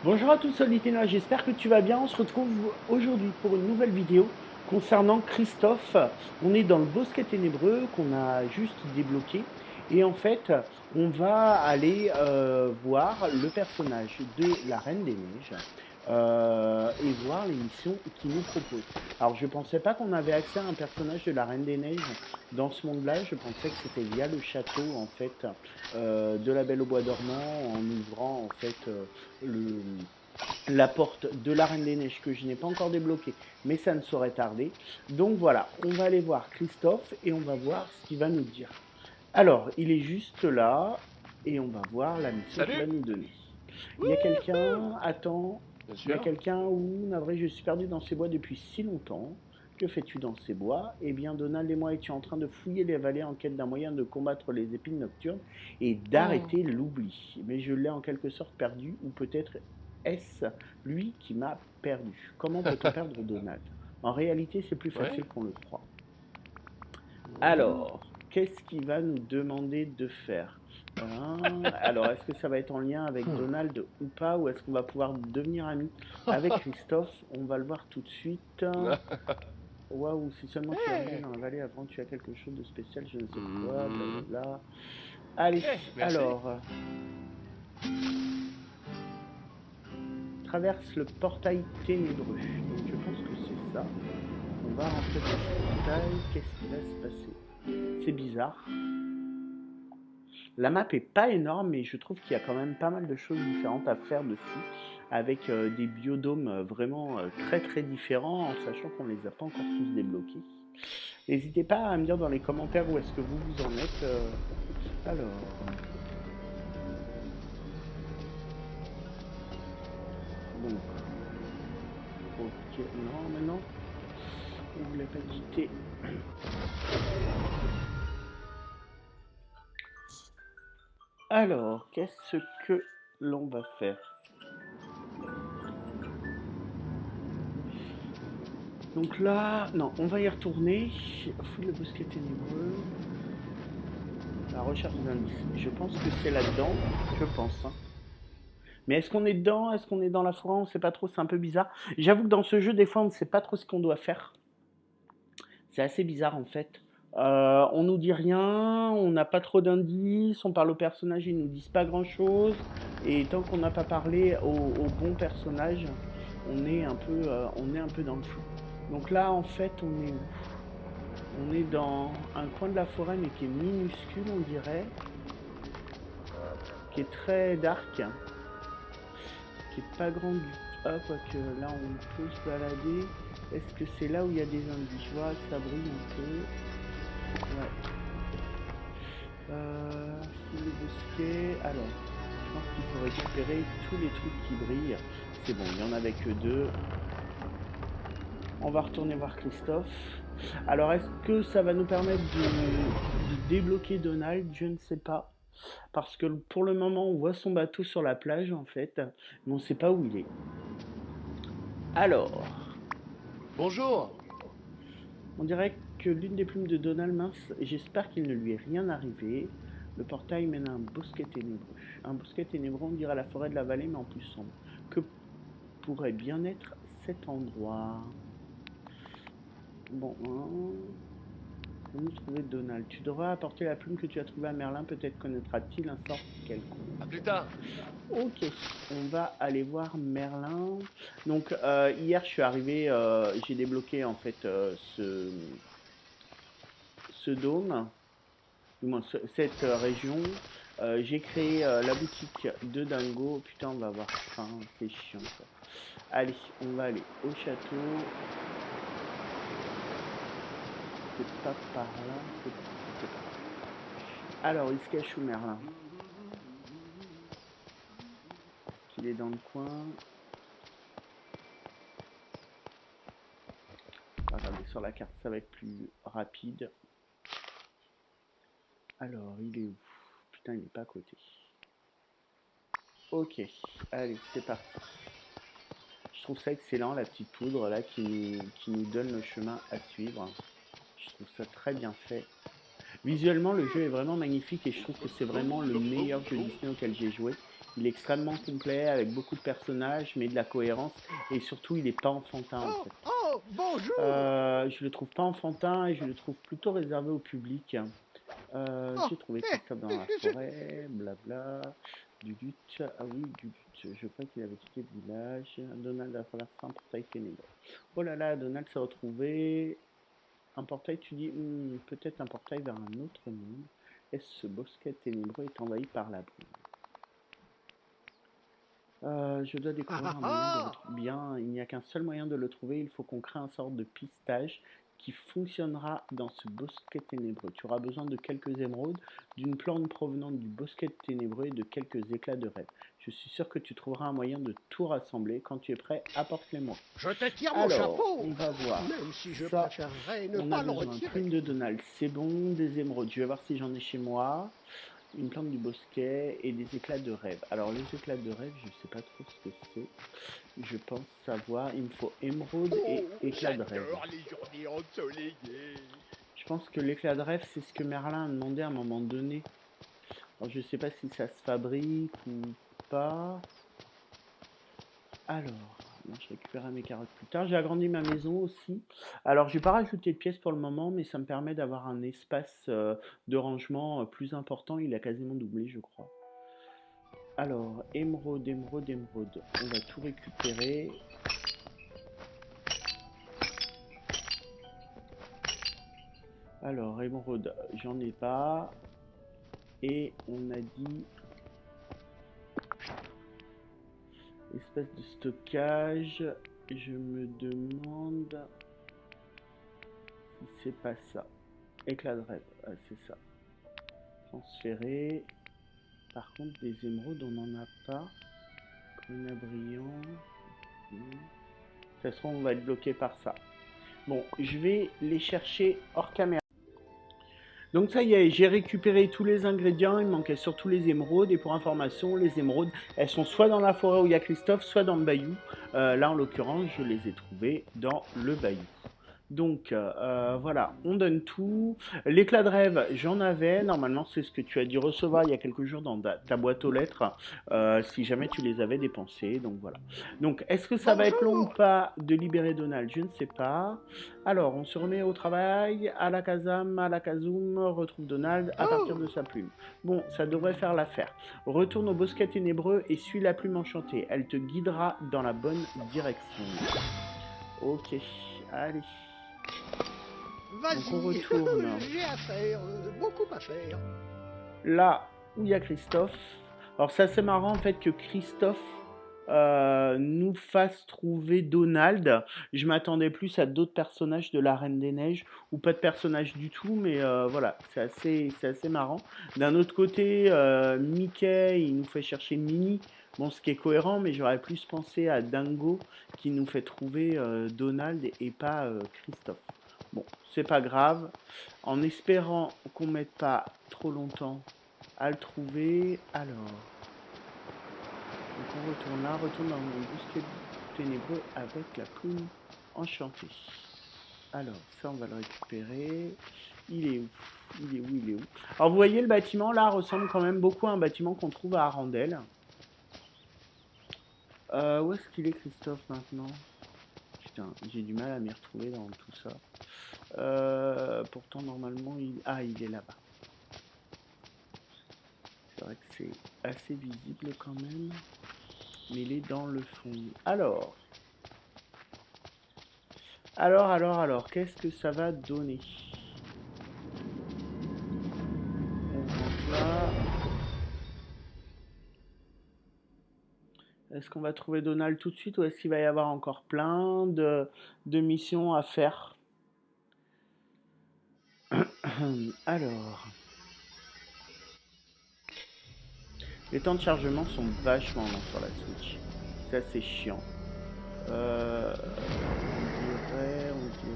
Bonjour à tous, c'est Litténois, j'espère que tu vas bien. On se retrouve aujourd'hui pour une nouvelle vidéo concernant Christophe. On est dans le bosquet ténébreux qu'on a juste débloqué. Et en fait, on va aller voir le personnage de la Reine des Neiges et voir les missions qu'il nous propose. Alors, je pensais pas qu'on avait accès à un personnage de la Reine des Neiges dans ce monde-là. Je pensais que c'était via le château, en fait, de la Belle au Bois dormant, en ouvrant, en fait, le, la porte de la Reine des Neiges que je n'ai pas encore débloquée, mais ça ne saurait tarder. Donc voilà, on va aller voir Christophe et on va voir ce qu'il va nous dire. Alors, il est juste là et on va voir la mission qu'il va Salut! nous donner. Il y a Wouhou! quelqu'un, attends, Bien il y a sûr. quelqu'un où, navré, je suis perdu dans ces bois depuis si longtemps. Que fais-tu dans ces bois? Eh bien, Donald et moi étions en train de fouiller les vallées en quête d'un moyen de combattre les épines nocturnes et Oh. d'arrêter l'oubli. Mais je l'ai en quelque sorte perdu, ou peut-être est-ce lui qui m'a perdu. Comment peut-on perdre Donald? En réalité, c'est plus Ouais. facile qu'on le croit. Mhm. Alors, qu'est-ce qu'il va nous demander de faire? Alors, est-ce que ça va être en lien avec Hmm. Donald ou pas? Ou est-ce qu'on va pouvoir devenir amis avec Christophe? On va le voir tout de suite. Waouh, si seulement tu arrivais Hey. dans la vallée avant, tu as quelque chose de spécial, je ne sais quoi, Mhm. blablabla. Allez, Ok, merci. alors, traverse le portail ténébreux. Donc, je pense que c'est ça. On va rentrer dans ce portail. Qu'est-ce qui va se passer? C'est bizarre. La map est pas énorme, mais je trouve qu'il y a quand même pas mal de choses différentes à faire dessus, avec des biodomes vraiment très très différents, en sachant qu'on les a pas encore tous débloqués. N'hésitez pas à me dire dans les commentaires où est-ce que vous en êtes. Alors, donc, ok, non, maintenant, on voulait pas quitter. Alors, qu'est-ce que l'on va faire? Donc là, non, on va y retourner. Fouille le bosquet ténébreux. La recherche d'indices. Je pense que c'est là-dedans. Je pense, hein. Mais est-ce qu'on est dedans? Est-ce qu'on est dans la forêt? On ne sait pas trop, c'est un peu bizarre. J'avoue que dans ce jeu, des fois, on ne sait pas trop ce qu'on doit faire. C'est assez bizarre en fait. On nous dit rien, on n'a pas trop d'indices, on parle aux personnages, ils nous disent pas grand-chose. Et tant qu'on n'a pas parlé au bon personnage, on est un peu dans le flou. Donc là, en fait, on est où? On est dans un coin de la forêt, mais qui est minuscule, on dirait, qui est très dark, qui est pas grand du tout. Ah, quoique là, on peut se balader. Est-ce que c'est là où il y a des indices? Je vois que ça brille un peu. Ouais. Fouille le bosquet. Alors, je pense qu'il faut récupérer tous les trucs qui brillent. C'est bon, il n'y en avait que deux. On va retourner voir Christophe. Alors, est-ce que ça va nous permettre de débloquer Donald? Je ne sais pas. Parce que pour le moment, on voit son bateau sur la plage, en fait. Mais on ne sait pas où il est. Alors, Bonjour. on dirait que l'une des plumes de Donald mince, j'espère qu'il ne lui est rien arrivé. Le portail mène à un bosquet ténébreux. Un bosquet ténébreux, on dirait la forêt de la vallée, mais en plus sombre. Que pourrait bien être cet endroit? Bon, hein, où trouver Donald? Tu devras apporter la plume que tu as trouvée à Merlin, peut-être connaîtra-t-il un sort quelconque. À plus tard. Ok, on va aller voir Merlin. Donc hier je suis arrivé, j'ai débloqué en fait ce dôme, du moins cette région. J'ai créé la boutique de Dingo. Putain, on va avoir faim, c'est chiant ça. Allez, on va aller au château. C'est pas par là, si c'est par là. Alors, il se cache où Merlin? Est-ce qu'il est dans le coin? On va regarder sur la carte, ça va être plus rapide. Alors, il est où? Putain, il n'est pas à côté. Ok, allez, c'est parti. Je trouve ça excellent, la petite poudre là qui nous donne le chemin à suivre. Je trouve ça très bien fait. Visuellement, le jeu est vraiment magnifique et je trouve que c'est vraiment le meilleur jeu Disney auquel j'ai joué. Il est extrêmement complet avec beaucoup de personnages, mais de la cohérence et surtout il n'est pas enfantin en Oh, fait. oh, bonjour. Je le trouve pas enfantin et je le trouve plutôt réservé au public. Oh, J'ai trouvé eh, Christophe dans eh, la je- forêt, blabla. Dudut, ah oui, Dudut, je crois qu'il avait quitté le village. Donald a traversé un portail ténébreux. Oh là là, Donald s'est retrouvé. Un portail, tu dis, peut-être un portail vers un autre monde. Est-ce ce bosquet ténébreux est envahi par la brume? Je dois ah, découvrir ah, un moyen de ah. retrouver. Bien, il n'y a qu'un seul moyen de le trouver. Il faut qu'on crée un sorte de pistage qui fonctionnera dans ce bosquet ténébreux. Tu auras besoin de quelques émeraudes, d'une plante provenant du bosquet ténébreux et de quelques éclats de rêve. Je suis sûr que tu trouveras un moyen de tout rassembler. Quand tu es prêt, apporte-les-moi. Je te tire mon Alors, chapeau, on va voir. même si je Ça, préférerais ne on a pas le besoin. retirer. Plume de Donald, c'est bon. Des émeraudes, je vais voir si j'en ai chez moi. Une plante du bosquet et des éclats de rêve. Alors les éclats de rêve, je sais pas trop ce que c'est. Je pense savoir. Il me faut émeraude et Oh, éclat de rêve. j'adore les journées ensoleillées. Je pense que l'éclat de rêve, c'est ce que Merlin a demandé à un moment donné. Alors je sais pas si ça se fabrique ou pas. Alors, moi, je récupérerai mes carottes plus tard. J'ai agrandi ma maison aussi. Alors, je vais pas rajouter de pièces pour le moment, mais ça me permet d'avoir un espace de rangement plus important. Il a quasiment doublé, je crois. Alors, émeraude, émeraude, émeraude. On va tout récupérer. Alors, émeraude, j'en ai pas. Et on a dit espace de stockage. Je me demande si c'est pas ça. Éclat de rêve, c'est ça. Transférer. Par contre, des émeraudes, on n'en a pas. Grenat brillant. Ça se trouve, on va être bloqué par ça. Bon, je vais les chercher hors caméra. Donc ça y est, j'ai récupéré tous les ingrédients, il me manquait surtout les émeraudes. Et pour information, les émeraudes, elles sont soit dans la forêt où il y a Christophe, soit dans le bayou. Là, en l'occurrence, je les ai trouvées dans le bayou. Donc voilà, on donne tout. L'éclat de rêve, j'en avais. Normalement, c'est ce que tu as dû recevoir il y a quelques jours dans ta boîte aux lettres, si jamais tu les avais dépensés. Donc voilà. Donc, est-ce que ça va être long ou Bonjour. pas de libérer Donald? Je ne sais pas. Alors, on se remet au travail. À la Kazam, à la Kazoum, retrouve Donald à partir Oh, de sa plume. Bon, ça devrait faire l'affaire. Retourne au bosquet ténébreux et suis la plume enchantée. Elle te guidera dans la bonne direction. Ok, allez. Donc on vas-y, retourne j'ai à faire, beaucoup à faire. là où il y a Christophe. Alors c'est assez marrant en fait que Christophe nous fasse trouver Donald. Je m'attendais plus à d'autres personnages de la Reine des Neiges ou pas de personnages du tout, mais voilà, c'est assez marrant. D'un autre côté, Mickey, il nous fait chercher Minnie. Bon, ce qui est cohérent, mais j'aurais plus pensé à Dingo qui nous fait trouver Donald et pas Christophe. Bon, c'est pas grave. En espérant qu'on mette pas trop longtemps à le trouver. Alors, donc on retourne là, retourne dans le bosquet ténébreux avec la plume enchantée. Alors, ça on va le récupérer. Il est où? Il est où? Il est où? Alors vous voyez, le bâtiment là ressemble quand même beaucoup à un bâtiment qu'on trouve à Arendelle. Où est-ce qu'il est Christophe maintenant? Putain, j'ai du mal à m'y retrouver dans tout ça. Pourtant normalement il... Ah, il est là-bas. C'est vrai que c'est assez visible quand même. Mais il est dans le fond. Alors, qu'est-ce que ça va donner? On rentre là. Est-ce qu'on va trouver Donald tout de suite ou est-ce qu'il va y avoir encore plein de missions à faire? Alors, les temps de chargement sont vachement longs sur la Switch. C'est assez chiant. On dirait que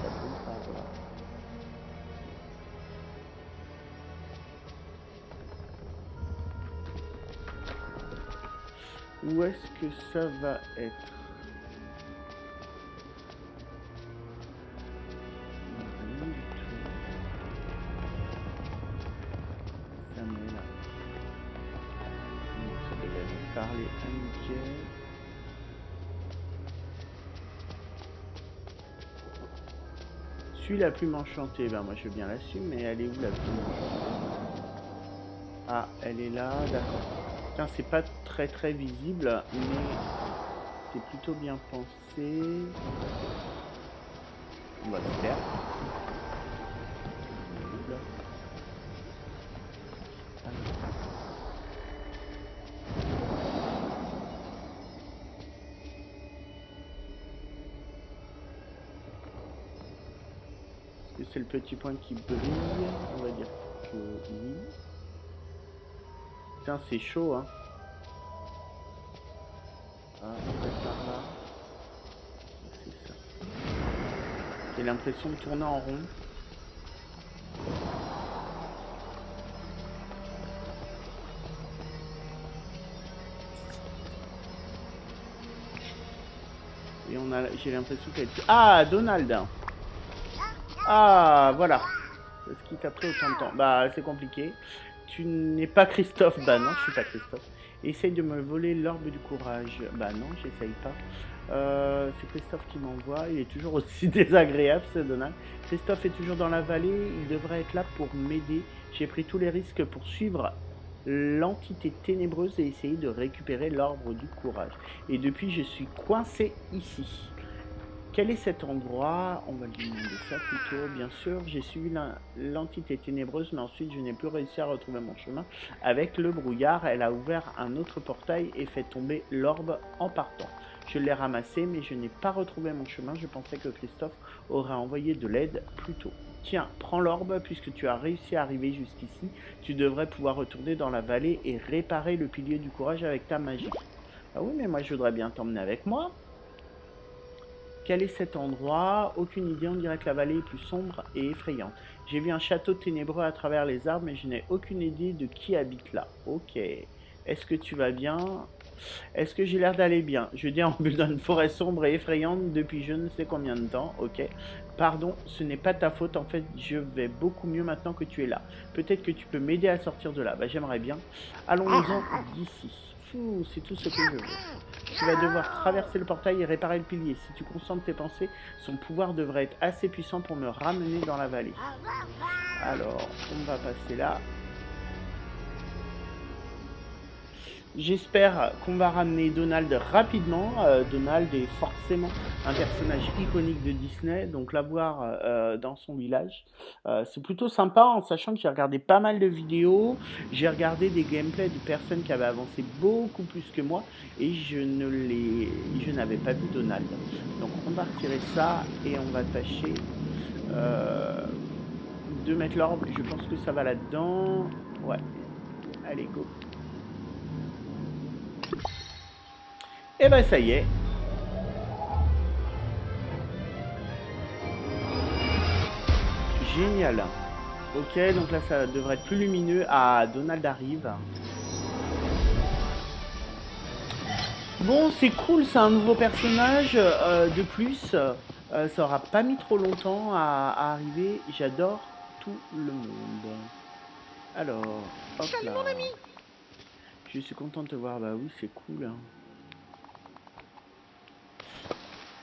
ça tombe par là. Où est-ce que ça va être? Rien du tout. Ça met là. Ça doit parler à Mickey. Suis la plume enchantée. Ben moi je veux bien la suivre, mais elle est où la plume enchantée? Ah, elle est là, d'accord. Putain, c'est pas très visible, mais c'est plutôt bien pensé. On va se faire. Est-ce que c'est le petit point qui brille? On va dire que oui. Putain, c'est chaud, hein. Ah, on va par là. C'est ça. J'ai l'impression de tourner en rond. Et j'ai l'impression qu'elle... Ah, Donald. Ah, voilà. Ce qui t'a pris autant de temps. Bah, c'est compliqué. Tu n'es pas Christophe. Bah non, je suis pas Christophe. Essaye de me voler l'orbe du courage. Bah non, j'essaye pas. C'est Christophe qui m'envoie. Il est toujours aussi désagréable, ce Donald. Christophe est toujours dans la vallée. Il devrait être là pour m'aider. J'ai pris tous les risques pour suivre l'entité ténébreuse et essayer de récupérer l'orbe du courage. Et depuis, je suis coincé ici. Quel est cet endroit? On va lui demander ça plutôt. Bien sûr, j'ai suivi l'entité ténébreuse, mais ensuite je n'ai plus réussi à retrouver mon chemin. Avec le brouillard, elle a ouvert un autre portail et fait tomber l'orbe en partant. Je l'ai ramassé, mais je n'ai pas retrouvé mon chemin. Je pensais que Christophe aurait envoyé de l'aide plus tôt. Tiens, prends l'orbe, puisque tu as réussi à arriver jusqu'ici. Tu devrais pouvoir retourner dans la vallée et réparer le pilier du courage avec ta magie. Ah oui, mais moi je voudrais bien t'emmener avec moi. Quel est cet endroit? Aucune idée, on dirait que la vallée est plus sombre et effrayante. J'ai vu un château ténébreux à travers les arbres, mais je n'ai aucune idée de qui habite là. Ok. Est-ce que tu vas bien? Est-ce que j'ai l'air d'aller bien? Je déambule dans une forêt sombre et effrayante depuis je ne sais combien de temps. Ok. Pardon, ce n'est pas ta faute. En fait, je vais beaucoup mieux maintenant que tu es là. Peut-être que tu peux m'aider à sortir de là. Bah, j'aimerais bien. Allons-en d'ici. C'est tout ce que je veux. Tu vas devoir traverser le portail et réparer le pilier. Si tu concentres tes pensées, son pouvoir devrait être assez puissant pour me ramener dans la vallée. Alors, on va passer là. J'espère qu'on va ramener Donald rapidement. Donald est forcément un personnage iconique de Disney, donc l'avoir dans son village, c'est plutôt sympa, en sachant que j'ai regardé pas mal de vidéos, j'ai regardé des gameplays de personnes qui avaient avancé beaucoup plus que moi, et je n'avais pas vu Donald. Donc on va retirer ça, et on va tâcher de mettre l'orbe. Je pense que ça va là-dedans. Ouais, allez, go. Et ben ça y est. Génial. Ok, donc là ça devrait être plus lumineux. Ah, Donald arrive. Bon, c'est cool, c'est un nouveau personnage de plus. Ça aura pas mis trop longtemps à arriver. J'adore tout le monde. Alors, hop Salut là. mon ami. Je suis content de te voir. Bah oui, c'est cool. Hein.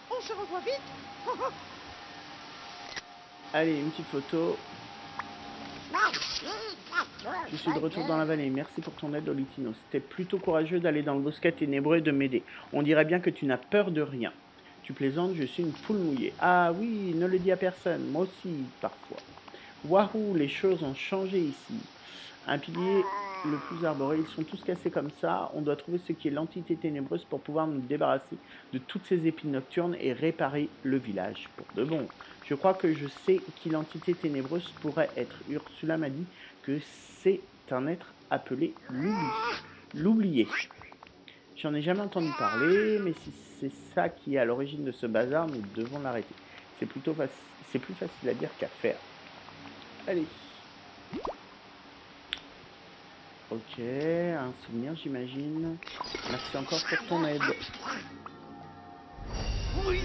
On se revoit vite. Allez, une petite photo. Je suis de retour dans la vallée. Merci pour ton aide, Olitino. C'était plutôt courageux d'aller dans le bosquet ténébreux et de m'aider. On dirait bien que tu n'as peur de rien. Tu plaisantes, je suis une poule mouillée. Ah oui, ne le dis à personne. Moi aussi, parfois. Wahou, les choses ont changé ici. Un pilier le plus arboré. Ils sont tous cassés comme ça. On doit trouver ce qui est l'entité ténébreuse pour pouvoir nous débarrasser de toutes ces épines nocturnes et réparer le village pour de bon. Je crois que je sais qui l'entité ténébreuse pourrait être. Ursula m'a dit que c'est un être appelé l'oublié. J'en ai jamais entendu parler, mais si c'est ça qui est à l'origine de ce bazar, nous devons l'arrêter. C'est plus facile à dire qu'à faire. Allez. Ok, un souvenir j'imagine. Merci encore pour ton aide. Oui.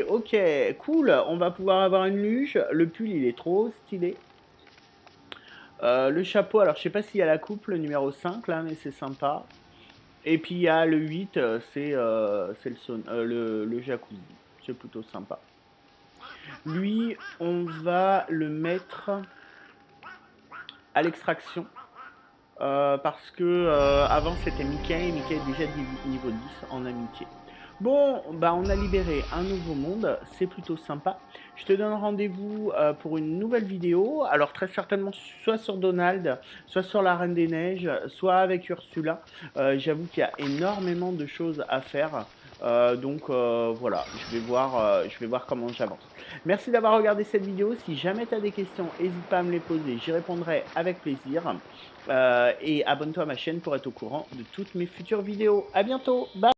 Ok, cool. On va pouvoir avoir une luge. Le pull, il est trop stylé. Le chapeau, alors je sais pas s'il y a la coupe, le numéro 5 là, mais c'est sympa. Et puis il y a le 8, c'est le jacuzzi. C'est plutôt sympa. Lui, on va le mettre à l'extraction. Parce que avant c'était Mickey, et Mickey est déjà niveau 10 en amitié. Bon, bah on a libéré un nouveau monde, c'est plutôt sympa. Je te donne rendez-vous pour une nouvelle vidéo, alors très certainement soit sur Donald, soit sur la Reine des Neiges, soit avec Ursula. J'avoue qu'il y a énormément de choses à faire, donc voilà, je vais voir comment j'avance. Merci d'avoir regardé cette vidéo, si jamais tu as des questions, n'hésite pas à me les poser, j'y répondrai avec plaisir. Et abonne-toi à ma chaîne pour être au courant de toutes mes futures vidéos. À bientôt, bye!